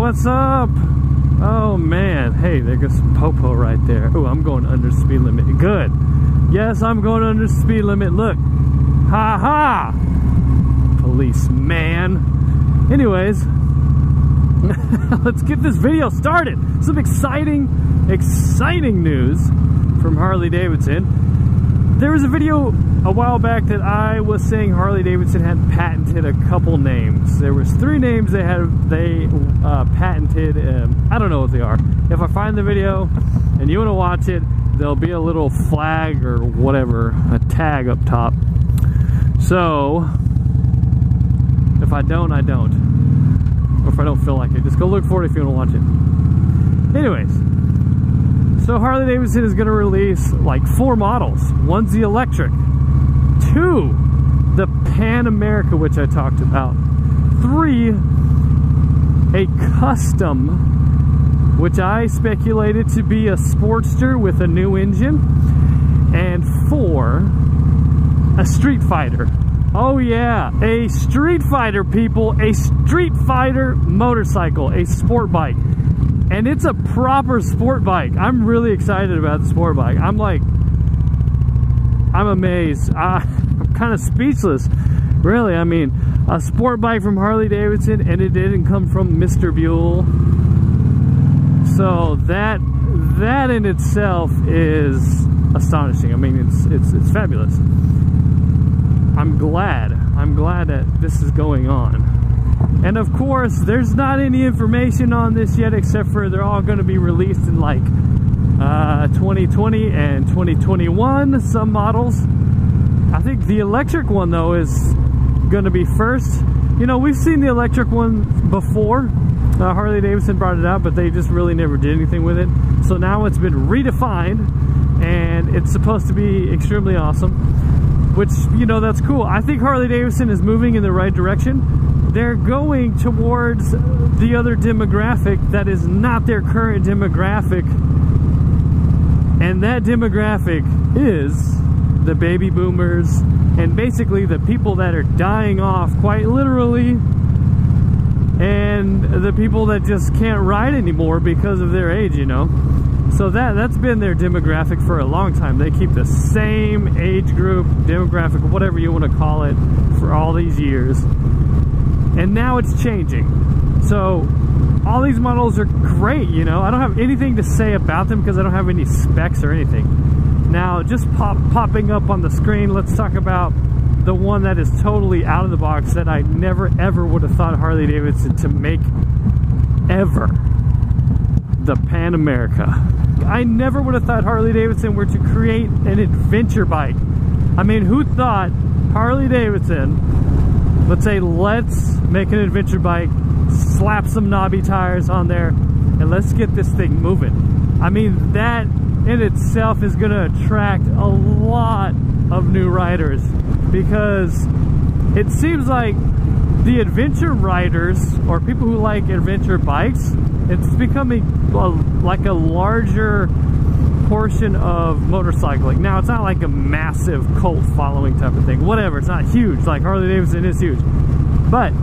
what's up? Oh man, hey, there goes Popo right there. Oh, I'm going under speed limit. Good. Yes, I'm going under speed limit. Look. Ha ha! Policeman. Anyways, let's get this video started. Some exciting news from Harley Davidson. There was a video a while back that I was saying Harley Davidson had patented a couple names. There was 3 names they patented. I don't know what they are. If I find the video and you want to watch it, there'll be a little flag or whatever, a tag up top. So if I don't, I don't. Or if I don't feel like it, just go look for it if you want to watch it. Anyways, so Harley Davidson is going to release like 4 models. One's the electric, 2 the Pan America, which I talked about, 3 a custom, which I speculated to be a Sportster with a new engine, and 4 a Street Fighter. Oh yeah, a Street Fighter, people, a Street Fighter motorcycle, a sport bike. And it's a proper sport bike. I'm really excited about the sport bike. I'm amazed. I'm kind of speechless, really. I mean, a sport bike from Harley Davidson, and it didn't come from Mr. Buell. So that in itself is astonishing. I mean, it's fabulous. I'm glad that this is going on. And of course, there's not any information on this yet, except for they're all going to be released in like 2020 and 2021, some models. I think the electric one though is going to be first. You know, we've seen the electric one before. Harley Davidson brought it out, but they just really never did anything with it. So now it's been redefined, and it's supposed to be extremely awesome, which, you know, that's cool. I think Harley Davidson is moving in the right direction. They're going towards the other demographic that is not their current demographic, and that demographic is the baby boomers, and basically the people that are dying off quite literally, and the people that just can't ride anymore because of their age, you know. So that's been their demographic for a long time. They keep the same age group, demographic, whatever you want to call it, for all these years. And now it's changing. So all these models are great, you know. I don't have anything to say about them because I don't have any specs or anything. Now, just popping up on the screen, let's talk about the one that is totally out of the box that I never ever would have thought Harley Davidson to make ever. The Pan America. I never would have thought Harley Davidson were to create an adventure bike. I mean, who thought Harley Davidson, let's say, let's make an adventure bike, slap some knobby tires on there, and let's get this thing moving. I mean, that in itself is going to attract a lot of new riders, because it seems like the adventure riders, or people who like adventure bikes, it's becoming like a larger portion of motorcycling. Now, it's not like a massive cult following type of thing. Whatever, it's not huge. Like Harley Davidson is huge. But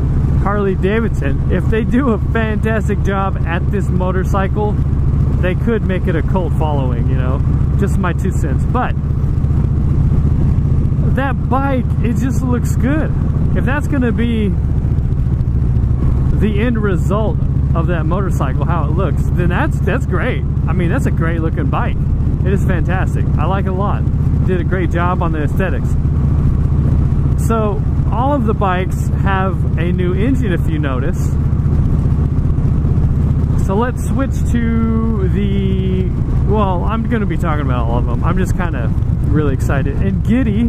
Harley Davidson, if they do a fantastic job at this motorcycle, they could make it a cult following, you know. Just my 2 cents. But that bike, it just looks good. If that's going to be the end result of that motorcycle, how it looks, then that's great. I mean, that's a great looking bike. It is fantastic. I like it a lot. Did a great job on the aesthetics. So all of the bikes have a new engine, if you notice. So let's switch to the, well, I'm going to be talking about all of them. I'm just kind of really excited and giddy.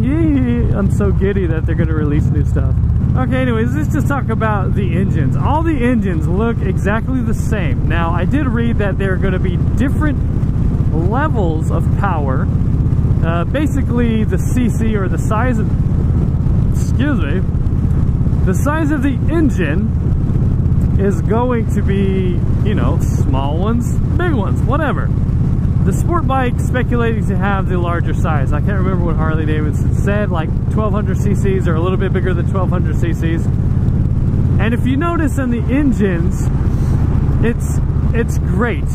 I'm so giddy that they're going to release new stuff. Okay, anyways, let's just talk about the engines. All the engines look exactly the same. Now, I did read that there are going to be different levels of power. Basically, the CC, or the size of, excuse me, the size of the engine is going to be, you know, small ones, big ones, whatever. The sport bike speculating to have the larger size. I can't remember what Harley Davidson said, like 1200 cc's or a little bit bigger than 1200 cc's. And if you notice in the engines, It's great.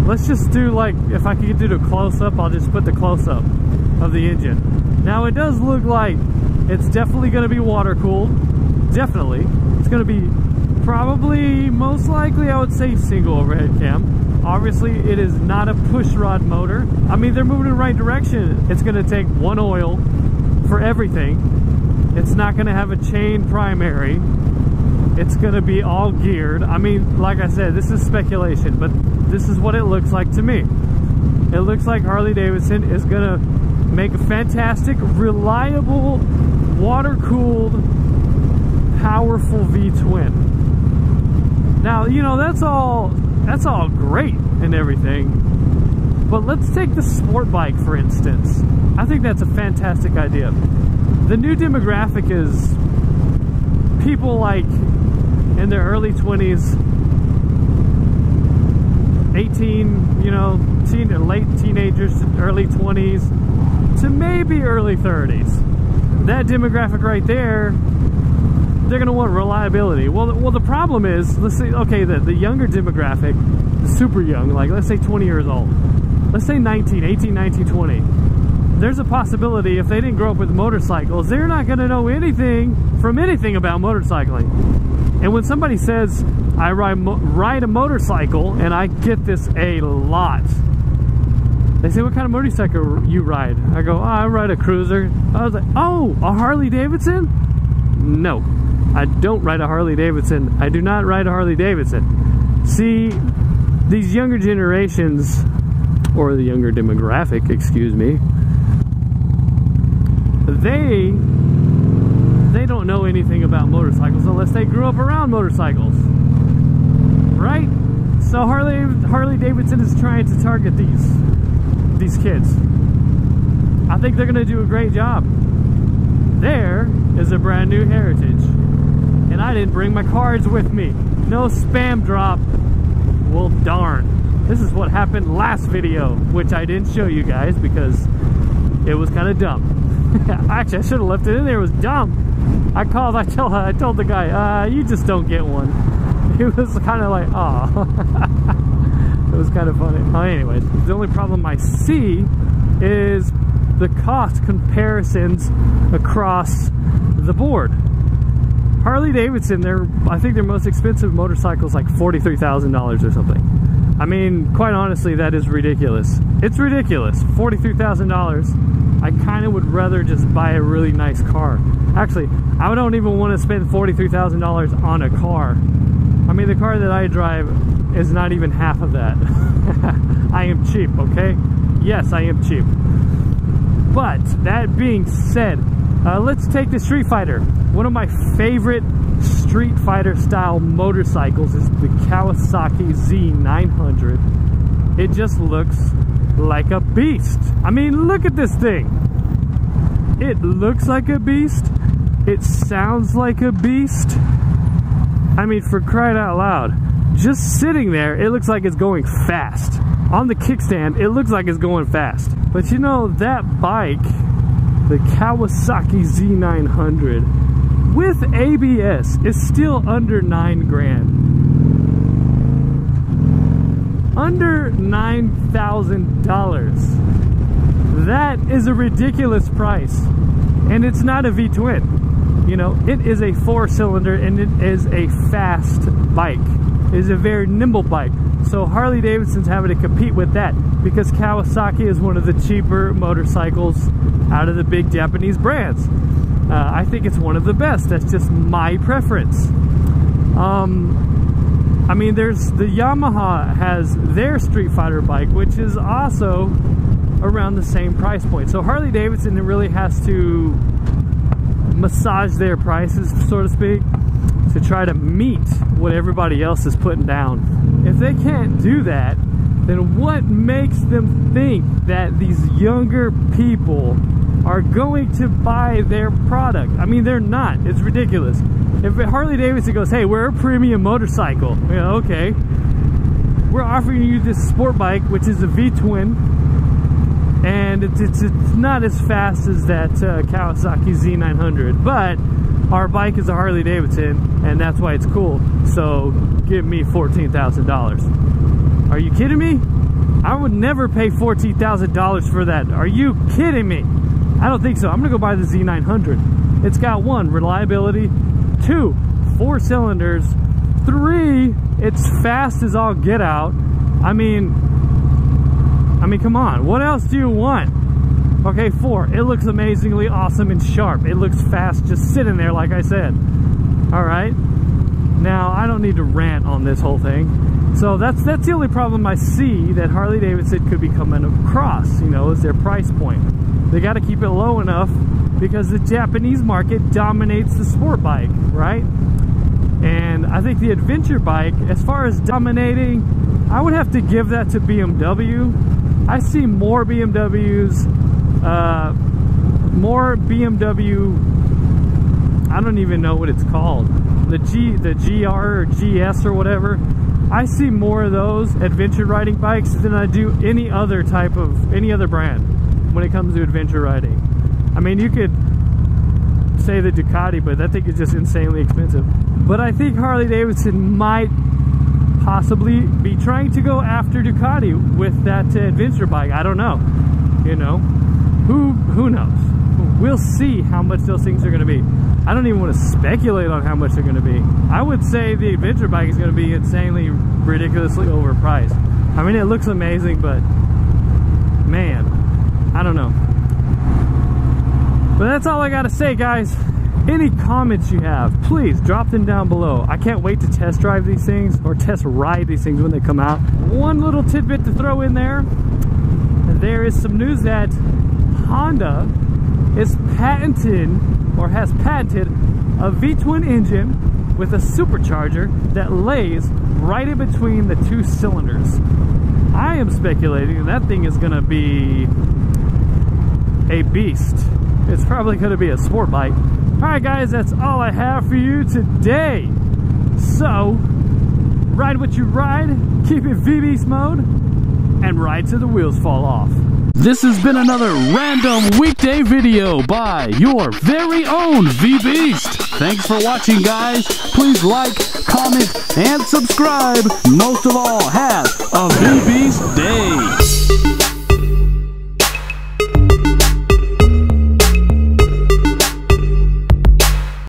Let's just do, like, if I could do the close-up, I'll just put the close-up of the engine. Now it does look like it's definitely going to be water-cooled. Definitely. It's going to be probably, most likely, I would say single overhead cam. Obviously, it is not a push rod motor. I mean, they're moving in the right direction. It's going to take one oil for everything. It's not going to have a chain primary. It's going to be all geared. I mean, like I said, this is speculation, but this is what it looks like to me. It looks like Harley Davidson is going to make a fantastic, reliable, water-cooled, powerful V-twin. Now, you know, that's all great and everything, but let's take the sport bike, for instance. I think that's a fantastic idea. The new demographic is people like in their early 20s, 18, you know, late teenagers, early 20s, to maybe early 30s. That demographic right there, they're going to want reliability. Well, the problem is, let's say, okay, the younger demographic, the super young, like let's say 20 years old, let's say 18, 19, 20. There's a possibility if they didn't grow up with motorcycles, they're not going to know anything about motorcycling. And when somebody says, I ride a motorcycle, and I get this a lot. They say, what kind of motorcycle you ride? I go, oh, I ride a cruiser. I was like, oh, a Harley Davidson? No, I don't ride a Harley Davidson. I do not ride a Harley Davidson. See, these younger generations, or the younger demographic, excuse me, they don't know anything about motorcycles unless they grew up around motorcycles, right? So Harley Davidson is trying to target these kids. I think they're going to do a great job. There is a brand new Heritage, and I didn't bring my cards with me. No spam drop. Well, darn. This is what happened last video, which I didn't show you guys because it was kind of dumb. Actually, I should have left it in there. It was dumb. I told the guy, you just don't get one. He was kind of like, oh. It was kind of funny. Anyways, the only problem I see is the cost comparisons across the board. Harley Davidson, I think their most expensive motorcycle is like $43,000 or something. I mean, quite honestly, that is ridiculous. It's ridiculous. $43,000. I kind of would rather just buy a really nice car. Actually, I don't even want to spend $43,000 on a car. I mean, the car that I drive is not even half of that. I am cheap, okay? Yes, I am cheap. But that being said, let's take the Street Fighter. One of my favorite Street Fighter style motorcycles is the Kawasaki Z900. It just looks like a beast. I mean, look at this thing. It looks like a beast. It sounds like a beast. I mean, for crying out loud, just sitting there, it looks like it's going fast. On the kickstand, it looks like it's going fast. But you know, that bike, the Kawasaki Z900, with ABS, is still under $9 grand. Under $9,000. That is a ridiculous price. And it's not a V-twin. You know, it is a 4-cylinder and it is a fast bike. It is a very nimble bike. So Harley Davidson's having to compete with that because Kawasaki is one of the cheaper motorcycles out of the big Japanese brands. I think it's one of the best. That's just my preference. I mean, the Yamaha has their Street Fighter bike, which is also around the same price point. So Harley Davidson really has to massage their prices, so to speak, to try to meet what everybody else is putting down. If they can't do that, then what makes them think that these younger people are going to buy their product? I mean, they're not. It's ridiculous. If Harley Davidson goes, hey, we're a premium motorcycle, you know, okay, we're offering you this sport bike, which is a V-twin, and it's not as fast as that Kawasaki Z900, but our bike is a Harley Davidson, and that's why it's cool. So give me $14,000. Are you kidding me? I would never pay $14,000 for that. Are you kidding me? I don't think so. I'm gonna go buy the Z900. It's got 1, reliability, 2, 4 cylinders, 3, it's fast as all get out. I mean, come on. What else do you want? Okay, 4, it looks amazingly awesome and sharp. It looks fast just sitting there, like I said. All right. Now, I don't need to rant on this whole thing. So that's the only problem I see that Harley Davidson could be coming across, you know, is their price point. They got to keep it low enough because the Japanese market dominates the sport bike, right? And I think the adventure bike, as far as dominating, I would have to give that to BMW. I see more BMWs, I don't even know what it's called. The GR or GS or whatever. I see more of those adventure riding bikes than I do any other brand when it comes to adventure riding. I mean, you could say the Ducati, but that thing is just insanely expensive. But I think Harley Davidson might possibly be trying to go after Ducati with that adventure bike. I don't know. You know, who knows? We'll see how much those things are going to be. I don't even want to speculate on how much they're going to be. I would say the adventure bike is going to be insanely, ridiculously overpriced. I mean, it looks amazing, but man, I don't know. But that's all I got to say, guys. Any comments you have, please drop them down below. I can't wait to test drive these things or test ride these things when they come out. One little tidbit to throw in there. There is some news that Honda is has patented a V-twin engine with a supercharger that lays right in between the 2 cylinders. I am speculating that thing is going to be a beast. It's probably going to be a sport bike. Alright guys, that's all I have for you today. So, ride what you ride, keep it Vbeast mode, and ride till the wheels fall off. This has been another random weekday video by your very own Vbeast. Thanks for watching, guys. Please like, comment, and subscribe. Most of all, have a Vbeast